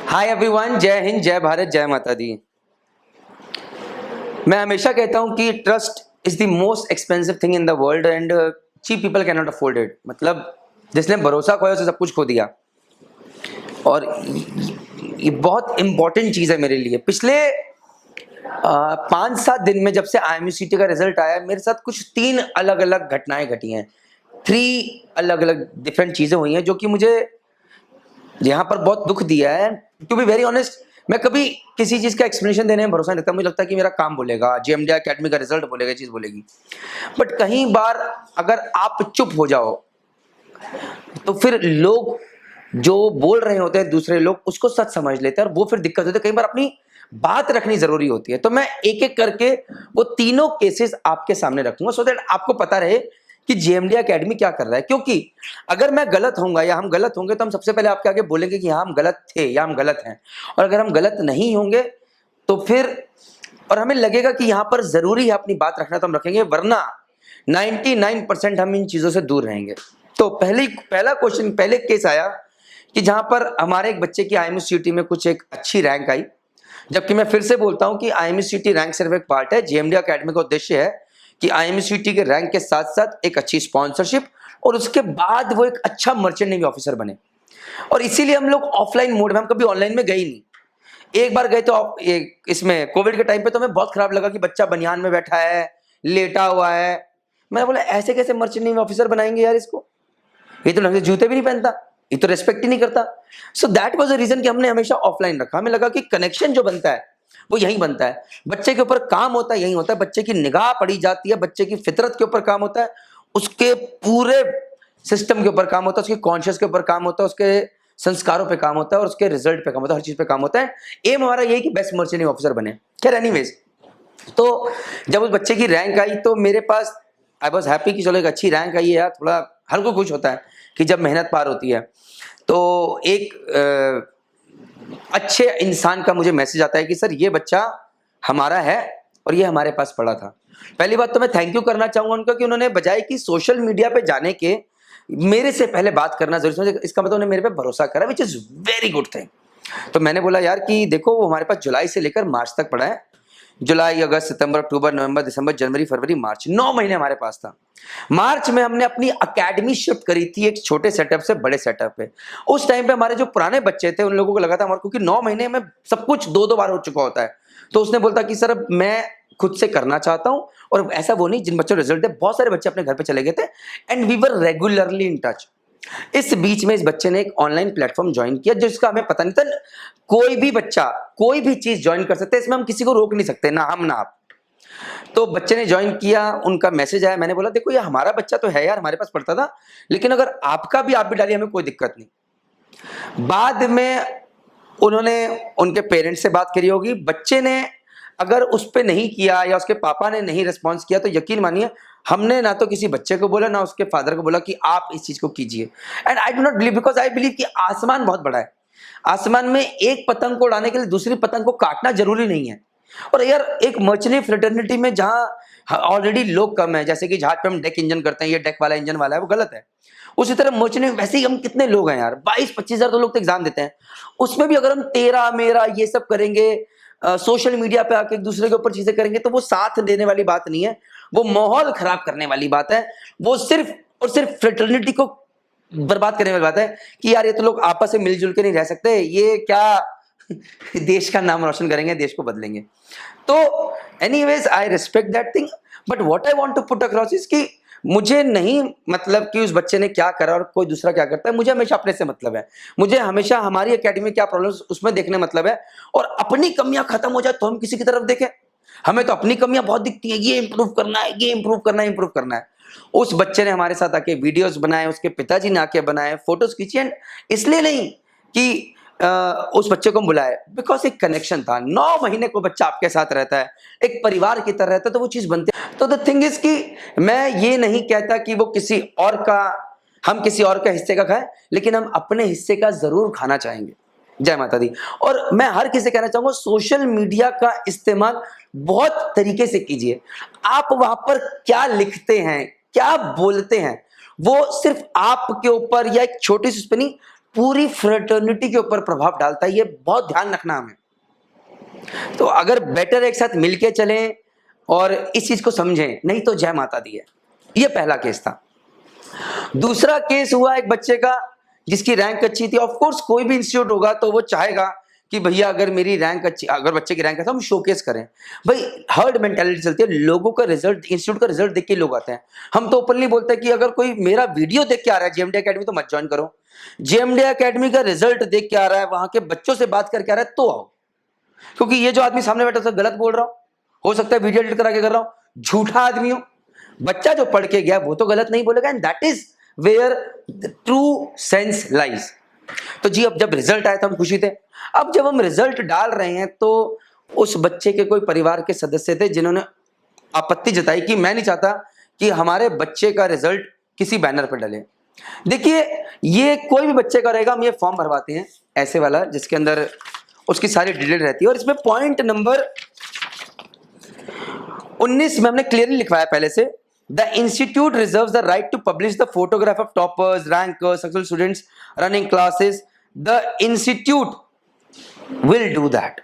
Hi everyone, जय हिंद, जय भारत, जय माता दी। मैं हमेशा कहता हूं कि trust is the most expensive thing in the world and cheap people can not afford it. मतलब जिसने भरोसा खोया उसे सब कुछ खो दिया। और ये बहुत इंपॉर्टेंट चीज है मेरे लिए। पिछले 5-7 दिन में जब से IMUCT का रिजल्ट आया, मेरे साथ कुछ 3 अलग अलग घटनाएं घटी हैं। 3 अलग अलग डिफरेंट चीजें हुई हैं जो कि मुझे यहाँ पर बहुत दुख दिया है। टू बी वेरी ऑनेस्ट, मैं कभी किसी चीज का एक्सप्लेनेशन देने में भरोसा नहीं रखता। मुझे लगता है कि मेरा काम बोलेगा, JMDI अकेडमी का रिजल्ट बोलेगा, चीज बोलेगी। बट कई बार अगर आप चुप हो जाओ तो फिर लोग जो बोल रहे होते हैं, दूसरे लोग उसको सच समझ लेते हैं और वो फिर दिक्कत होती है। कई बार अपनी बात रखनी जरूरी होती है। तो मैं एक एक करके वो तीनों केसेस आपके सामने रखूंगा सो दैट आपको पता रहे कि JMDI अकेडमी क्या कर रहा है। क्योंकि अगर मैं गलत होऊंगा या हम गलत होंगे तो हम सबसे पहले आपके आगे बोलेंगे कि हाँ हम गलत थे या हम गलत हैं। और अगर हम गलत नहीं होंगे तो फिर और हमें लगेगा कि यहाँ पर जरूरी है अपनी बात रखना तो हम रखेंगे, वरना 99% हम इन चीजों से दूर रहेंगे। तो पहला क्वेश्चन, पहले केस आया कि जहां पर हमारे एक बच्चे की IMUCT में कुछ एक अच्छी रैंक आई। जबकि मैं फिर से बोलता हूं कि IMUCT रैंक सिर्फ एक पार्ट है। JMDI अकेडमी का उद्देश्य है कि IMUCT के रैंक के साथ साथ एक अच्छी स्पॉन्सरशिप और उसके बाद वो एक अच्छा मर्चेंट नेवी ऑफिसर बने। और इसीलिए हम लोग ऑफलाइन मोड में, हम कभी ऑनलाइन में गए ही नहीं। एक बार गए तो इसमें कोविड के टाइम पे तो हमें बहुत खराब लगा कि बच्चा बनियान में बैठा है, लेटा हुआ है। मैंने बोला ऐसे कैसे मर्चेंट नेवी ऑफिसर बनाएंगे यार इसको, ये तो ढंग से जूते भी नहीं पहनता, ये तो रेस्पेक्ट ही नहीं करता। So that was the reason कि हमने हमेशा ऑफलाइन रखा। हमें लगा कि कनेक्शन जो बनता है वो यहीं बनता है, बच्चे के ऊपर काम होता है यहीं होता है, बच्चे की निगाह पड़ी जाती है, बच्चे की फितरत के ऊपर काम होता है, उसके पूरे सिस्टम के ऊपर काम होता है, उसके कॉन्शियस के ऊपर काम होता है, उसके संस्कारों पे काम होता है और उसके रिजल्ट पे काम होता है, हर चीज पे काम होता है। एम हमारा यही कि बेस्ट मर्चेंट ऑफिसर बने। खैर एनीवेज, तो जब उस बच्चे की रैंक आई तो मेरे पास आई वॉज हैप्पी कि चलो एक अच्छी रैंक आई है यार, थोड़ा हर को खुश होता है कि जब मेहनत पार होती है। तो एक अच्छे इंसान का मुझे मैसेज आता है कि सर ये बच्चा हमारा है और ये हमारे पास पड़ा था। पहली बात तो मैं थैंक यू करना चाहूंगा उनका कि उन्होंने बजाय कि सोशल मीडिया पे जाने के मेरे से पहले बात करना जरूरी समझे। इसका मतलब उन्होंने मेरे पे भरोसा करा, which is very good thing. तो मैंने बोला यार कि देखो वो हमारे पास जुलाई से लेकर मार्च तक पड़ा है। जुलाई, अगस्त, सितंबर, अक्टूबर, नवंबर, दिसंबर, जनवरी, फरवरी, मार्च, 9 महीने हमारे पास था। मार्च में हमने अपनी अकेडमी शिफ्ट करी थी एक छोटे सेटअप से बड़े सेटअप पे। उस टाइम पे हमारे जो पुराने बच्चे थे उन लोगों को लगा था हमारे, क्योंकि 9 महीने में सब कुछ 2-2 बार हो चुका होता है। तो उसने बोलता कि सर मैं खुद से करना चाहता हूं। और ऐसा वो नहीं, जिन बच्चों ने रिजल्ट दे बहुत सारे बच्चे अपने घर पे चले गए थे and we were regularly in touch. इस बीच में इस बच्चे ने एक ऑनलाइन प्लेटफॉर्म ज्वाइन किया जिसका हमें पता नहीं था। कोई भी बच्चा कोई भी चीज ज्वाइन कर सकता है, इसमें हम किसी को रोक नहीं सकते, ना हम ना आप। तो बच्चे ने ज्वाइन किया, उनका मैसेज आया, मैंने बोला देखो ये हमारा बच्चा तो है यार, हमारे पास पढ़ता था, लेकिन अगर आपका भी आप भी डालिए हमें कोई दिक्कत नहीं। बाद में उन्होंने उनके पेरेंट्स से बात करी होगी, बच्चे ने अगर उस पर नहीं किया या उसके पापा ने नहीं रिस्पॉन्स किया तो यकीन मानिए हमने ना तो किसी बच्चे को बोला ना उसके फादर को बोला कि आप इस चीज को कीजिए। And I do not believe, because I believe कि आसमान बहुत बड़ा है। आसमान में एक पतंग को उड़ाने के लिए दूसरी पतंग को काटना जरूरी नहीं है। और यार एक मर्चेंट फ्रेटर्निटी में जहां ऑलरेडी लोग कम है, जैसे कि जहाज पे हम डेक इंजन करते हैं, ये डेक वाला इंजन वाला है, वो गलत है। उसी तरह मर्चेंट में वैसे ही हम कितने लोग हैं यार, 22-25 हजार तो लोग तो एग्जाम देते हैं। उसमें भी अगर हम तेरा मेरा ये सब करेंगे, सोशल मीडिया पे आके एक दूसरे के ऊपर चीजें करेंगे, तो वो साथ देने वाली बात नहीं है, वो माहौल खराब करने वाली बात है। वो सिर्फ और सिर्फ फ्रेटर्निटी को बर्बाद करने वाली बात है कि यार ये तो लोग आपस में मिलजुल के नहीं रह सकते, ये क्या देश का नाम रोशन करेंगे, देश को बदलेंगे। तो anyways I respect that thing, but what I want to put across is कि मुझे नहीं मतलब कि उस बच्चे ने क्या करा और कोई दूसरा क्या करता है। मुझे हमेशा अपने से मतलब है, मुझे हमेशा हमारी एकेडमी में क्या प्रॉब्लम्स उसमें देखने मतलब है। और अपनी कमियां खत्म हो जाए तो हम किसी की तरफ देखें। हमें तो अपनी कमियां बहुत दिखती हैं, ये इंप्रूव करना है, ये इंप्रूव करना है, इंप्रूव करना है। उस बच्चे ने हमारे साथ आके वीडियोस बनाए, उसके पिताजी ने आके बनाए, फोटोज खींची। एंड इसलिए नहीं कि उस बच्चे को हम बुलाए, बिकॉज एक कनेक्शन था। 9 महीने को बच्चा आपके साथ रहता है, एक परिवार की तरह रहता है, तो वो चीज बनती है। तो द थिंग इज कि मैं ये नहीं कहता कि वो किसी और का, हम किसी और का हिस्से का खाएं, लेकिन हम अपने हिस्से का जरूर खाना चाहेंगे। जय माता दी। और मैं हर किसी से कहना चाहूंगा सोशल मीडिया का इस्तेमाल बहुत तरीके से कीजिए। आप वहां पर क्या लिखते हैं, क्या बोलते हैं, वो सिर्फ आपके ऊपर या एक छोटी सी उस पे नहीं, पूरी फ्रेटर्निटी के ऊपर प्रभाव डालता है, ये बहुत ध्यान रखना हमें। तो अगर बेटर एक साथ मिलके चलें और इस चीज को समझें, नहीं तो जय माता दी है। ये पहला केस था। दूसरा केस हुआ एक बच्चे का जिसकी रैंक अच्छी थी। ऑफ कोर्स कोई भी इंस्टीट्यूट होगा तो वो चाहेगा कि भैया अगर मेरी रैंक अच्छी, अगर बच्चे की रैंक है तो हम शोकेस करें। भाई हर्ड मेंटालिटी चलती है, लोगों का रिजल्ट, इंस्टीट्यूट का रिजल्ट देख के लोग आते हैं। हम तो ओपनली बोलते हैं कि अगर कोई मेरा वीडियो देख के आ रहा है जेएमडी एकेडमी तो मत ज्वाइन करो। जेएमडी एकेडमी का रिजल्ट देख के आ रहा है, वहां के बच्चों से बात करके आ रहा है तो आओ। क्योंकि ये जो आदमी सामने बैठा था गलत बोल रहा हो सकता है वीडियो एडिट करा के कर रहा हूं, झूठा आदमी हो। बच्चा जो पढ़ के गया वो तो गलत नहीं बोलेगा, and that is where true sense lies. तो जी अब जब रिजल्ट आया था हम खुशी थे। अब जब हम रिजल्ट डाल रहे हैं तो उस बच्चे के कोई परिवार के सदस्य थे जिन्होंने आपत्ति जताई कि मैं नहीं चाहता कि हमारे बच्चे का रिजल्ट किसी बैनर पर डले। देखिए ये कोई भी बच्चे का रहेगा, हम ये फॉर्म भरवाते हैं ऐसे वाला जिसके अंदर उसकी सारी डिटेल रहती है, और इसमें पॉइंट नंबर 19 में हमने क्लियरली लिखवाया पहले से, the institute reserves the right to publish the photograph of toppers, rankers, successful students, running classes. The institute will do that.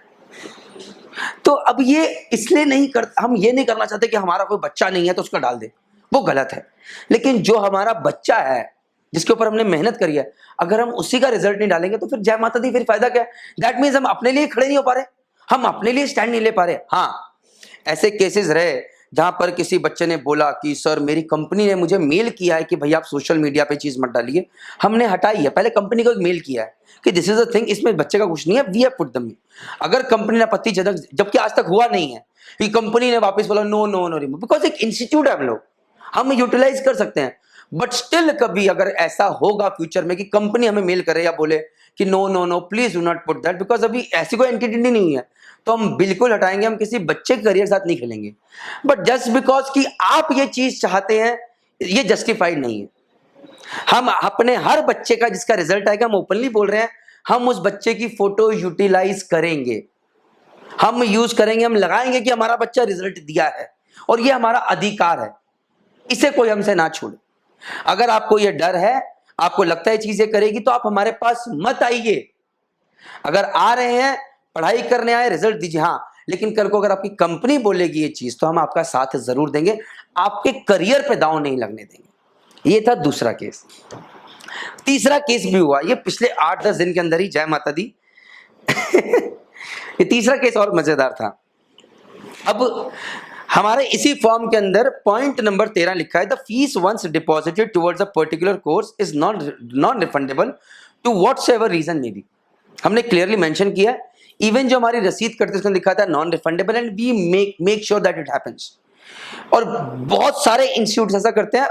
तो अब ये इसलिए नहीं कर, हम ये नहीं करना चाहते कि हमारा कोई बच्चा नहीं है तो उसका डाल दे, वो गलत है। लेकिन जो हमारा बच्चा है जिसके ऊपर हमने मेहनत करी है, अगर हम उसी का रिजल्ट नहीं डालेंगे तो फिर जय माता दी, फिर फायदा क्या है? दैट मीन्स हम अपने लिए खड़े नहीं हो पा रहे, हम अपने लिए स्टैंड नहीं ले पा रहे। हाँ ऐसे केसेस रहे जहां पर किसी बच्चे ने बोला कि सर मेरी कंपनी ने मुझे मेल किया है कि भैया आप सोशल मीडिया पे चीज मत डालिए, हमने हटाई है। पहले कंपनी को एक मेल किया है कि दिस इज अ थिंग, इसमें बच्चे का कुछ नहीं है, वी हैव पुट देम। अगर कंपनी ने आपत्ति जनक, जबकि आज तक हुआ नहीं है कि कंपनी ने वापस बोला no no no remove, because एक इंस्टीट्यूट है, हम लोग हम यूटिलाइज कर सकते हैं। बट स्टिल कभी अगर ऐसा होगा फ्यूचर में कि कंपनी हमें मेल करे या बोले कि no no no please do not put that, because अभी ऐसी कोई एंटिटी नहीं हुई है, तो हम बिल्कुल हटाएंगे। हम किसी बच्चे के करियर साथ नहीं खेलेंगे। बट जस्ट बिकॉज कि आप ये चीज चाहते हैं, ये जस्टिफाइड नहीं है। हम अपने हर बच्चे का जिसका रिजल्ट आएगा, हम ओपनली बोल रहे हैं, हम उस बच्चे की फोटो यूटिलाइज करेंगे, हम यूज करेंगे, हम लगाएंगे कि हमारा बच्चा रिजल्ट दिया है और ये हमारा अधिकार है, इसे कोई हमसे ना छोड़े। अगर आपको ये डर है, आपको लगता है चीजें करेगी, तो आप हमारे पास मत आइए। अगर आ रहे हैं पढ़ाई करने आए, रिजल्ट दीजिए, हाँ, लेकिन कल को अगर आपकी कंपनी बोलेगी ये चीज तो हम आपका साथ जरूर देंगे, आपके करियर पे दांव नहीं लगने देंगे। ये था दूसरा केस। तीसरा केस भी हुआ, ये पिछले 8-10 दिन के अंदर ही, जय माता दी। ये तीसरा केस और मजेदार था। अब हमारे इसी फॉर्म के अंदर पॉइंट नंबर 13 लिखा है, the fees once deposited towards a particular course is non refundable to whatsoever reason may be. हमने क्लियरली मेंशन किया है, इवन जो हमारी रसीद करते उसमें लिखा था non refundable, and we make sure that it happens. और बहुत सारे इंस्टीट्यूट ऐसा करते हैं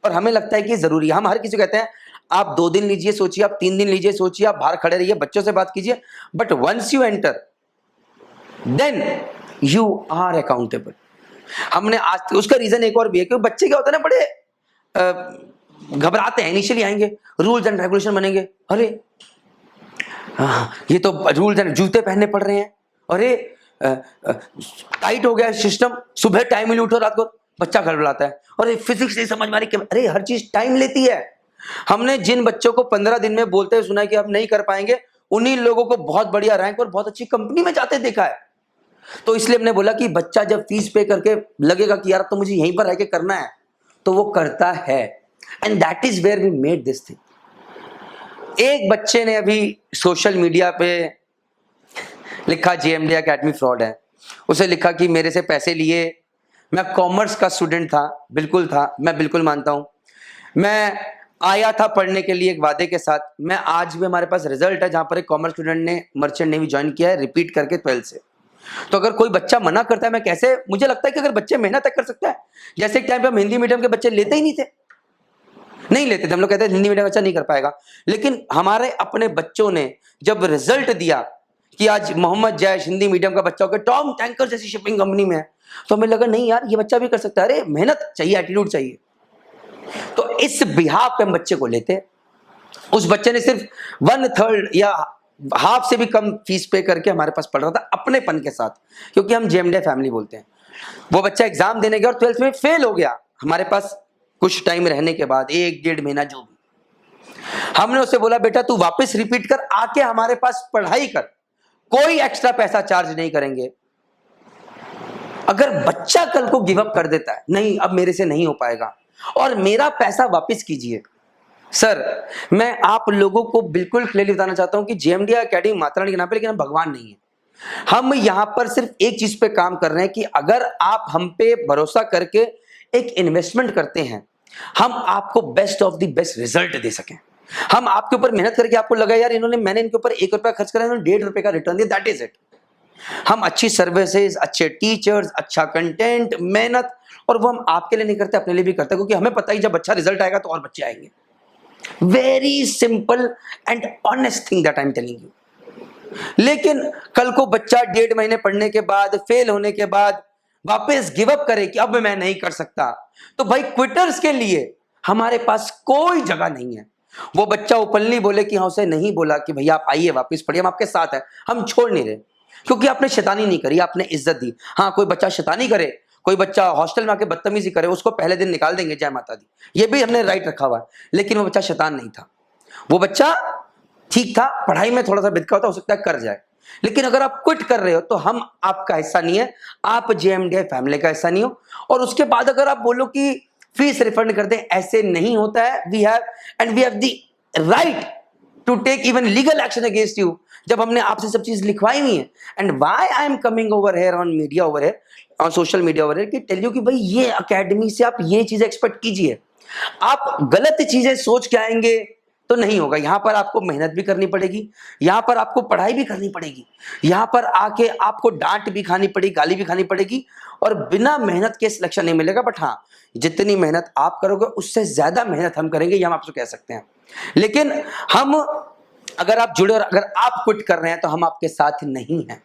और हमें लगता है कि जरूरी है। हम हर किसी को कहते हैं आप 2 दिन लीजिए सोचिए, आप 3 दिन लीजिए सोचिए, आप बाहर खड़े रहिए, बच्चों से बात कीजिए, but once you enter then you are accountable. हमने आज उसका रीजन एक और भी है कि बच्चे क्या होता है ना, बड़े घबराते हैं, इनिशियली आएंगे, रूल्स एंड रेगुलेशन बनेंगे, अरे ये तो रूल्स एंड, जूते पहनने पड़ रहे हैं, अरे टाइट हो गया सिस्टम, सुबह टाइम में उठो, रात को बच्चा घबराता है, अरे फिजिक्स नहीं समझ में आ रही, अरे हर चीज टाइम लेती है। हमने जिन बच्चों को 15 दिन में बोलते हुए सुना है कि हम नहीं कर पाएंगे, उन्हीं लोगों को बहुत बढ़िया रैंक और बहुत अच्छी कंपनी में जाते देखा है। तो इसलिए हमने बोला कि बच्चा जब फीस पे करके लगेगा कि यार तो मुझे यहीं पर रह के करना है, तो वो करता है, and that is where we made this thing. एक बच्चे ने अभी सोशल मीडिया पे लिखा जेएमडी एकेडमी फ्रॉड है, उसे लिखा कि मेरे से पैसे लिए, मैं कॉमर्स का स्टूडेंट था, बिल्कुल था, मैं बिल्कुल मानता हूं, मैं आया था पढ़ने के लिए एक वादे के साथ, मैं आज भी, हमारे पास रिजल्ट है जहां पर एक कॉमर्स स्टूडेंट ने मर्चेंट नेवी ज्वाइन किया है रिपीट करके 12th से। तो अगर कोई बच्चा मना करता है, मैं कैसे, मुझे लगता है कि अगर बच्चे मेहनत तक कर सकता है, जैसे एक टाइम पे हम हिंदी मीडियम के बच्चे लेते ही नहीं थे, नहीं लेते थे, हम लोग कहते थे हिंदी मीडियम बच्चा नहीं कर पाएगा। लेकिन हमारे अपने बच्चों ने जब रिजल्ट दिया कि आज मोहम्मद जैश हिंदी मीडियम का बच्चा होकर टॉम टैंकर जैसी शिपिंग कंपनी में है, तो हमें लगा नहीं यार ये बच्चा भी कर सकता है, अरे मेहनत चाहिए, एटीट्यूड चाहिए। तो इस बिहाफ पे हम बच्चे को लेते। उस बच्चे ने सिर्फ 1/3 या हाफ से भी कम फीस पे करके हमारे पास पढ़ रहा था अपनेपन के साथ, क्योंकि हम जेएमडी फैमिली बोलते हैं। वो बच्चा एग्जाम देने गया और 12th में फेल हो गया, हमारे पास कुछ टाइम रहने के बाद, 1-1.5 महीना जो भी। हमने उसे बोला बेटा तू वापस रिपीट कर, आके हमारे पास पढ़ाई कर, कोई एक्स्ट्रा पैसा चार्ज नहीं करेंगे। अगर बच्चा कल को गिव अप कर देता है, नहीं अब मेरे से नहीं हो पाएगा और मेरा पैसा वापस कीजिए, सर मैं आप लोगों को बिल्कुल क्लियरली बताना चाहता हूं कि जेएमडी एकेडमी माता रानी के नाम पे, लेकिन हम भगवान नहीं है। हम यहां पर सिर्फ एक चीज पे काम कर रहे हैं कि अगर आप हम पे भरोसा करके एक इन्वेस्टमेंट करते हैं, हम आपको best of the best result दे सकें। हम आपके ऊपर मेहनत करके आपको लगा यार मैंने इनके ऊपर ₹1 खर्च करा, इन्होंने ₹1.5 का रिटर्न दिया, दैट इज इट। हम अच्छी सर्विसेज, अच्छे टीचर्स, अच्छा कंटेंट, मेहनत, और वो हम आपके लिए नहीं करते, अपने लिए भी करते, क्योंकि हमें पता ही जब अच्छा रिजल्ट आएगा तो और बच्चे आएंगे। Very simple and honest thing that I am telling you. लेकिन कल को बच्चा 1.5 महीने पढ़ने के बाद, फेल होने के बाद वापस गिव अप करे कि अब मैं नहीं कर सकता, तो भाई क्विटर्स के लिए हमारे पास कोई जगह नहीं है। वो बच्चा ओपनली बोले कि हाँ, उसे नहीं बोला कि भैया आप आइए वापस पढ़िए, हम आपके साथ हैं, हम छोड़ नहीं रहे, क्योंकि आपने शैतानी नहीं करी, आपने इज्जत दी। हाँ, कोई बच्चा शैतानी करे, कोई बच्चा हॉस्टल में आके बदतमीजी करे, उसको पहले दिन निकाल देंगे, जय माता दी, ये भी हमने राइट रखा हुआ है। लेकिन वो बच्चा शैतान नहीं था, वो बच्चा ठीक था, पढ़ाई में थोड़ा सा बिदका होता, हो सकता है कर जाए। लेकिन अगर आप क्विट कर रहे हो तो हम आपका हिस्सा नहीं है, आप जेएमडीआई फैमिली का हिस्सा नहीं हो। और उसके बाद अगर आप बोलो कि फीस रिफंड कर दें, ऐसे नहीं होता है। We have the right to take even legal action against you, जब हमने आपसे सब चीज लिखवाई हुई है। And why I am coming over here on media over here, on social media over here, कि टेल यू कि भाई ये एकेडमी से आप ये चीजें एक्सपेक्ट कीजिए। आप गलत चीजें सोच के आएंगे तो नहीं होगा। यहां पर आपको मेहनत भी करनी पड़ेगी, यहां पर आपको पढ़ाई भी करनी पड़ेगी, यहां पर आके आपको डांट भी खानी पड़ेगी, गाली भी खानी पड़ेगी, और बिना मेहनत के सिलेक्शन नहीं मिलेगा। बट हाँ, जितनी मेहनत आप करोगे उससे ज्यादा मेहनत हम करेंगे, ये हम आपसे कह सकते हैं। लेकिन हम, अगर आप जुड़े और अगर आप क्विट कर रहे हैं तो हम आपके साथ नहीं हैं,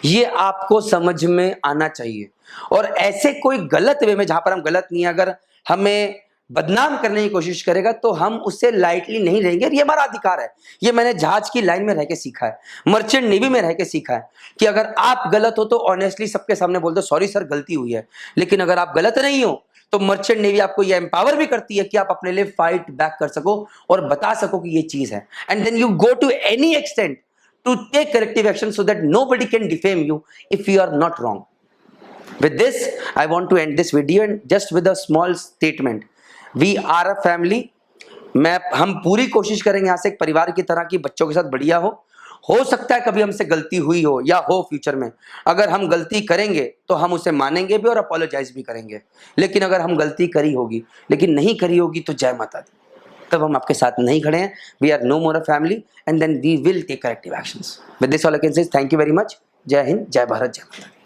ये आपको समझ में आना चाहिए। और ऐसे कोई गलत वे में, जहां पर हम गलत नहीं है, अगर हमें बदनाम करने की कोशिश करेगा तो हम उससे लाइटली नहीं लेंगे। ये हमारा अधिकार है। ये मैंने जहाज की लाइन में रह के सीखा है, मर्चेंट नेवी में रह के सीखा है, कि अगर आप गलत हो तो ऑनेस्टली सबके सामने बोल दो सॉरी सर गलती हुई है। लेकिन अगर आप गलत नहीं हो तो मर्चेंट नेवी आपको ये एम्पावर भी करती है कि आप अपने लिए फाइट बैक कर सको और बता सको कि ये चीज है। And then you go to any extent to take corrective action so that nobody can defame you if you are not wrong. With this, I want to end this video and just with a small statement. We are a family. हम पूरी कोशिश करेंगे यहाँ से एक परिवार की तरह कि बच्चों के साथ बढ़िया हो सकता है कभी हमसे गलती हुई हो या हो फ्यूचर में। अगर हम गलती करेंगे तो हम उसे मानेंगे भी और अपोलोजाइज भी करेंगे। लेकिन अगर हम गलती करी होगी लेकिन नहीं करी होगी तो जय माता दी, तब हम आपके साथ नहीं खड़े हैं। We are no more a family and then we will take corrective actions. With this all I can say thank you very much. जय हिंद, जय भारत, जय माता दी।